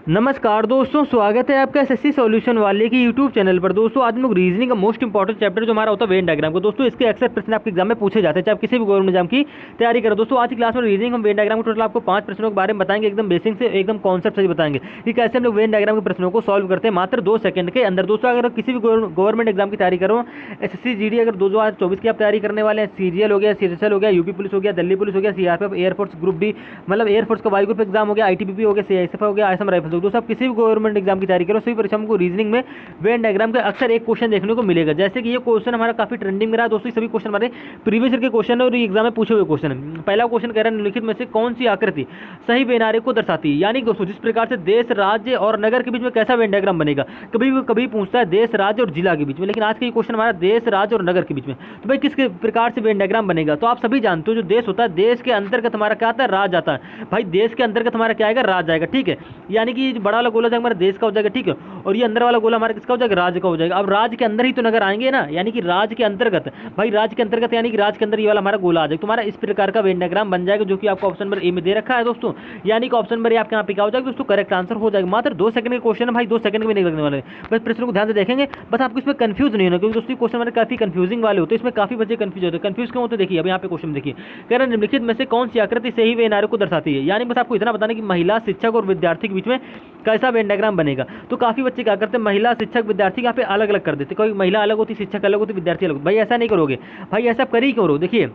नमस्कार दोस्तों, स्वागत है आपका एसएससी सॉल्यूशन वाले की यूट्यूब चैनल पर। दोस्तों आज हम लोग रीजनिंग का मोस्ट इंपॉर्टेंट चैप्टर जो हमारा होता है वेन डायग्राम को, दोस्तों इसके अक्सर प्रश्न आपके एग्जाम में पूछे जाते हैं, चाहे आप किसी भी गवर्नमेंट एग्जाम की तैयारी करो। दोस्तों आज की क्लास में रीजनिंग हम वेन डायग्राम को टोटल आपको 5 प्रश्नों के बारे में बताएंगे, एकदम बेसिक से एकदम कॉन्सेप्ट से बताएंगे कि कैसे हम लोग वेन डायग्राम के प्रश्नों को सॉल्व करते हैं मात्र 2 सेकंड के अंदर। दोस्तों अगर किसी भी गवर्नमेंट एग्जाम की तैयारी करो, एसएससी जीडी अगर 2024 की आप तैयारी करने वाले हैं, सीजीएल हो गया, सीएसएल हो गया, यूपी पुलिस हो गया, दिल्ली पुलिस हो गया, सीआरपीएफ, एयरफोर्स ग्रुप डी मतलब एयरफोर्स का वायु ग्रुप एग्जाम हो गया, आईटीबीपी हो गया, सीआईएसएफ हो गया, असम राइफल्स। दोस्तों आप किसी भी गवर्नमेंट एग्जाम की तैयारी करो, सभी परीक्षा को रीजनिंग में वेन डायग्राम का अक्सर एक क्वेश्चन देखने को मिलेगा। जैसे कि ये क्वेश्चन हमारा काफी ट्रेंडिंग में रहा दोस्तों, सभी क्वेश्चन हमारे प्रीवियस ईयर के क्वेश्चन है और एग्जाम में पूछे हुए क्वेश्चन है। पहला क्वेश्चन कह रहा है निम्नलिखित में से कौन सी आकृति सही वेन आरेख को दर्शाती है। यानी दोस्तों जिस प्रकार से देश, राज्य और नगर के बीच में कैसा वेन डायग्राम बनेगा, कभी पूछता है देश, राज्य और जिला के बीच में, लेकिन आज का ये क्वेश्चन हमारा देश, राज्य और नगर के बीच में। तो भाई किस प्रकार से वेन डायग्राम बनेगा, तो आप सभी जानते हो जो देश होता है, देश के अंतर्गत हमारा क्या आता है, राज्य आता है। भाई देश के अंतर्गत हमारा क्या आएगा, राज्य आएगा, ठीक है। यानी कि बड़ा वाला गोला हमारा देश का हो जाएगा, ठीक है, और ये अंदर वाला गोला हमारा किसका हो जाएगा, राज्य का हो जाएगा। अब राज्य के अंदर ही तो नगर आएंगे ना, यानी कि राज्य के अंतर्गत, भाई राज्य के अंतर्गत यानी कि राज्य के अंदर ये वाला हमारा गोला आ जाएगा। तुम्हारा इस प्रकार का वेन डायग्राम बन जाएगा, जो कि आपको ऑप्शन नंबर ए में दे रखा है दोस्तों। यानी कि ऑप्शन नंबर ए आपके यहाँ पे क्या हो जाएगा दोस्तों, करेक्ट आंसर हो जाएगा। मात्र 2 सेकंड के क्वेश्चन है भाई, 2 सेकंड में नहीं लगने वाले, बस प्रश्न को ध्यान से देखेंगे, बस आपको इसमें कंफ्यूज नहीं होना, क्योंकि दोस्तों क्वेश्चन हमारे काफी कंफ्यूजिंग वाले होते हैं, इसमें काफी बच्चे कंफ्यूज होते हैं। कंफ्यूज क्यों होते, देखिए अब यहाँ पे क्वेश्चन देखिए, कह रहे हैं निम्नलिखित में से कौन सी आकृति सही वेन आरेख को दर्शाती है। यानी बस आपको इतना बताना कि महिला शिक्षक और विद्यार्थी के बीच में कैसा वेन डायग्राम बनेगा। तो काफी बच्चे क्या करते हैं, महिला शिक्षक विद्यार्थी यहाँ पे अलग अलग कर देते, कोई महिला अलग होती, शिक्षक अलग होती, विद्यार्थी अलग होती। भाई ऐसा नहीं करोगे, भाई ऐसा कर ही क्यों रहो। देखिए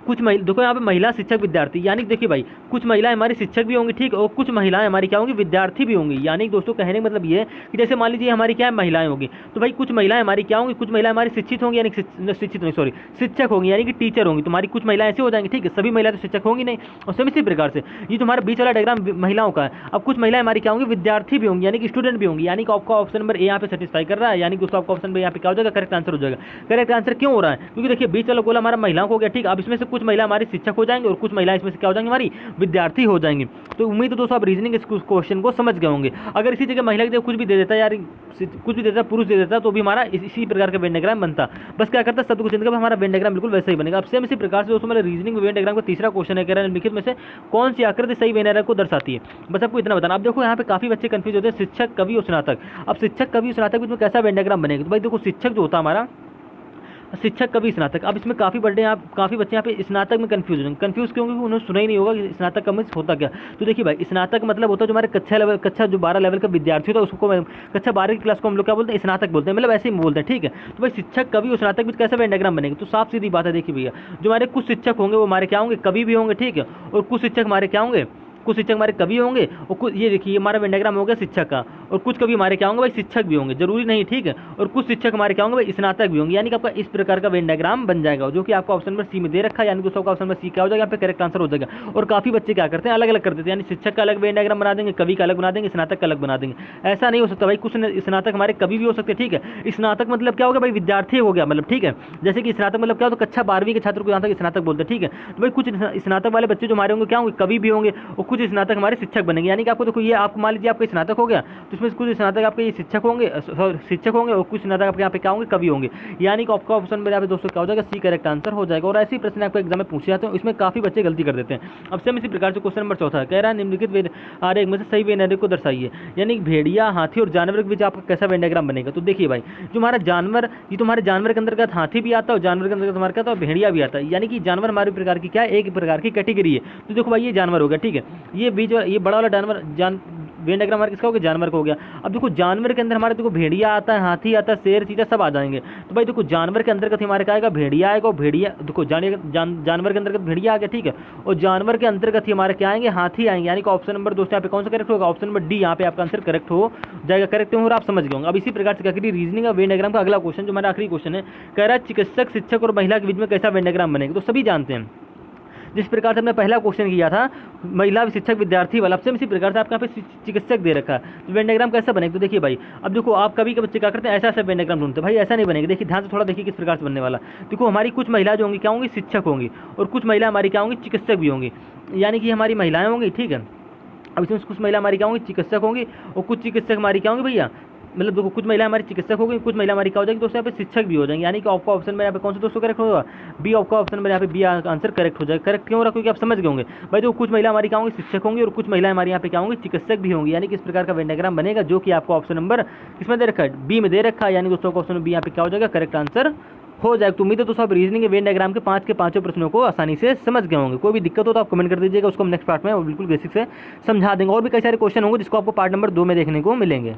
कुछ देखो यहाँ पे महिला शिक्षक विद्यार्थी, यानी देखिए भाई कुछ महिलाएं हमारी शिक्षक भी होंगी, ठीक, और कुछ महिलाएं हमारी क्या होंगी, विद्यार्थी भी होंगी। यानी दोस्तों कहने का मतलब ये है कि जैसे मान लीजिए हमारी क्या है, महिलाएं होंगी, तो भाई कुछ महिलाएं हमारी क्या होंगी, कुछ महिलाएं हमारी शिक्षित होंगी, यानी शिक्षित नहीं सॉरी शिक्षक होंगी, यानी कि टीचर होंगी। तुम्हारी कुछ महिलाएं ऐसे हो जाएंगी, ठीक है, सभी महिलाएं तो शिक्षक होंगी नहीं। और सेम इसी प्रकार से ये तुम्हारा बीच वाला डायग्राम महिलाओं का है। अब कुछ महिलाएं हमारी क्या होंगी, विद्यार्थी भी होंगी, यानी कि स्टूडेंट भी होंगी। यानी कि आपका ऑप्शन नंबर ए यहाँ पे सेटिस्फाई कर रहा है, यानी दोस्तों आपका ऑप्शन नंबर यहाँ पे क्या हो जाएगा, करेक्ट आंसर हो जाएगा। करेक्ट आंसर क्यों हो रहा है, क्योंकि देखिए बीच वाला गोला हमारा महिलाओं को हो गया, ठीक। अब इसमें से कुछ महिला हमारी शिक्षक हो जाएंगे और कुछ महिलाएं इसमें से क्या हो जाएंगी, हमारी विद्यार्थी हो जाएंगी। तो उम्मीद है दोस्तों आप रीजनिंग इस क्वेश्चन को समझ गए होंगे। अगर इसी जगह महिला की जगह कुछ भी दे देता है, यार कुछ भी देता, पुरुष दे देता, तो भी हमारा इसी प्रकार का वेन डायग्राम बनता। बस क्या करता है, शब्द को चेंज कर हमारा वेन डायग्राम बिल्कुल वैसे ही बनेगा। अब सेम इसी प्रकार से दोस्तों मेरे रीजनिंग वेन डायग्राम का तीसरा क्वेश्चन है, कह रहा है निम्नलिखित में से कौन सी आकृति सही वेन डायग्राम को दर्शाती है। बस आपको इतना बताना। अब देखो यहाँ पे काफी बच्चे कंफ्यूज होते हैं, शिक्षक, कवि और स्नातक। अब शिक्षक, कवि और स्नातक बीच में कैसा वेन डायग्राम बनेगा, तो भाई देखो शिक्षक जो होता है हमारा, शिक्षक कवि स्नातक। अब इसमें काफ़ी बच्चे यहाँ पे स्नातक में कंफ्यूज होंगे। कंफ्यूज क्यों, क्योंकि उन्हें सुना ही नहीं होगा कि स्नातक का मीन्स होता क्या। तो देखिए भाई स्नातक मतलब होता है जो हमारे कक्षा जो 12 लेवल का विद्यार्थी होता है, उसको कक्षा 12 की क्लास को हम लोग क्या बोलते हैं, स्नातक बोलते हैं, मतलब ऐसे ही बोलते हैं, ठीक है। तो भाई शिक्षक, कवि और स्नातक बीच कैसा वेन डायग्राम बनेगा, तो साफ सीधी बात है। देखिए भैया जो हमारे कुछ शिक्षक होंगे वो हमारे क्या होंगे, कवि भी होंगे, ठीक है, और कुछ शिक्षक हमारे क्या होंगे, कुछ शिक्षक हमारे कवि होंगे, और कुछ ये देखिए हमारा वेन डायग्राम हो गया शिक्षक का, और कुछ कवि हमारे क्या होंगे भाई, शिक्षक भी होंगे, जरूरी नहीं, ठीक है, और कुछ शिक्षक हमारे क्या होंगे भाई, स्नातक भी होंगे। यानी कि आपका इस प्रकार का वेन डायग्राम बन जाएगा, जो कि आपको ऑप्शन नंबर सी में दे रखा है। यानी दोस्तों का ऑप्शन नंबर सी क्या हो जाएगा, यहाँ पे करेक्ट आंसर हो जाएगा। और काफी बच्चे क्या करते हैं, अलग अलग कर देते हैं, यानी शिक्षक का अलग वेन डायग्राम बना देंगे, कवि का अलग बना देंगे, स्नातक का अलग बना देंगे। ऐसा नहीं हो सकता भाई, कुछ स्नातक हमारे कवि भी हो सकते हैं, ठीक है। स्नातक मतलब क्या हो गया भाई, विद्यार्थी हो गया, मतलब ठीक है। जैसे कि स्नातक मतलब क्या होता है, कक्षा 12वीं के छात्र को यहाँ तक स्नातक बोलते हैं, ठीक है। तो भाई कुछ स्नातक वाले बच्चे जो हमारे होंगे क्या होंगे, कवि भी होंगे, और कुछ स्नातक हमारे शिक्षक बनेंगे। यानी कि आपको देखो ये आपको मान लीजिए आपका स्नातक हो गया, तो इसमें कुछ स्नातक आपके ये शिक्षक होंगे और कुछ स्नातक आपके यहाँ पे क्या होंगे, कवि होंगे। यानी कि आपका ऑप्शन में यहाँ पे दोस्तों क्या हो जाएगा, सी करेक्ट आंसर हो जाएगा। और ऐसे ही प्रश्न आपको एग्जाम में पूछे जाते हैं, इसमें काफी बच्चे गलती कर देते हैं। अब सेम इसी प्रकार से क्वेश्चन नंबर चौथा कह रहा है निम्नलिखित वेन आरेख में से सही वेन आरेख को दर्शाइए। यानी भेड़िया, हाथी और जानवर के बीच आपका कैसा वेन डायग्राम बनेगा। तो देखिए भाई जो हमारा जानवर, ये तुम्हारे जानवर के अंतर्गत हाथी भी आता है और जानवर के अंतर्गत हमारे क्या था, भेड़िया भी आता है। यानी कि जानवर हमारे प्रकार की क्या है, एक प्रकार की कैटेगरी है। तो देखो भाई ये जानवर हो गया, ठीक है, ये बीच ये बड़ा वाला जानवर वेन डायग्राम हमारा किसका हो गया, जानवर का हो गया। अब देखो जानवर के अंदर हमारे देखो भेड़िया आता है, हाथी आता है, शेर, चीता सब आ जाएंगे। तो भाई देखो जानवर के अंतर्गत हमारे क्या आएगा, भेड़िया आएगा, और भेड़िया देखो जानवर के अंतर्गत भेड़िया आ गया, ठीक है, और जानवर के अंतर्गत ही हमारे क्या आएंगे, हाथी आएंगे। यानी कि ऑप्शन नंबर दोस्तों यहाँ पे कौन सा करेक्ट होगा, ऑप्शन नंबर डी यहाँ पे आपका आंसर करेक्ट हो जाएगा। करेक्ट हो और आप समझ गए होंगे। अब इसी प्रकार से क्या करिए रीजनिंग का वेन डायग्राम का अगला क्वेश्चन जो हमारा आखिरी क्वेश्चन है, कह रहा है चिकित्सक, शिक्षक और महिला के बीच में कैसा वेन डायग्राम बनेगा। तो सभी जानते हैं जिस प्रकार से हमने पहला क्वेश्चन किया था महिला शिक्षक विद्यार्थी वाला, अब इसी प्रकार से आपका यहाँ पे चिकित्सक दे रखा है, तो वेन डायग्राम कैसा बनेगा। तो देखिए भाई अब देखो आप कभी के बच्चे क्या करते हैं, ऐसा ऐसा वेन डायग्राम ढूंढते हैं, भाई ऐसा नहीं बनेगा। देखिए ध्यान से थोड़ा देखिए किस प्रकार से बनने वाला। देखो हमारी कुछ महिला जो होंगी क्या होंगी, शिक्षक होंगी, और कुछ महिला हमारी क्या होंगी, चिकित्सक भी होंगी। यानी कि हमारी महिलाएं होंगी, ठीक है। अब इसमें कुछ महिला हमारी क्या होंगी, चिकित्सक होंगी, और कुछ चिकित्सक हमारी क्या होंगी भैया, मतलब देखो कुछ महिला हमारी चिकित्सक होगी, कुछ महिला हमारी क्या हो जाएगी दोस्तों यहाँ पे शिक्षक भी हो जाएंगे, यानी कि आपका ऑप्शन में यहाँ पे कौन सा दोस्तों करेक्ट होगा, बी आपका ऑप्शन में यहाँ पे बी आंसर करेक्ट हो जाएगा। करेक्ट क्यों हो रहा, क्योंकि आप समझ गए होंगे भाई देखो कुछ महिला हमारी क्या होंगी, शिक्षक होंगी, और कुछ महिला हमारी यहाँ पे क्या होंगी, चिकित्सक भी होंगी, यानी कि इस प्रकार का वेन डायग्राम बनेगा जो कि आपको ऑप्शन नंबर किसमें दे रखा है, बी में दे रखा है, यानी दोस्तों का ऑप्शन बी यहाँ पे क्या हो जाएगा, करेक्ट आंसर हो जाएगा। तो उम्मीद है दोस्तों आप रीजनिंग के वेन डायग्राम के 5 के 5 प्रश्नों को आसानी से समझ गए होंगे। कोई भी दिक्कत हो तो आप कमेंट कर दीजिएगा, उसको हम नेक्स्ट पार्ट में बिल्कुल बेसिक से समझा देंगे। और भी कई सारे क्वेश्चन होंगे जिसको आपको पार्ट नंबर 2 में देखने को मिलेंगे।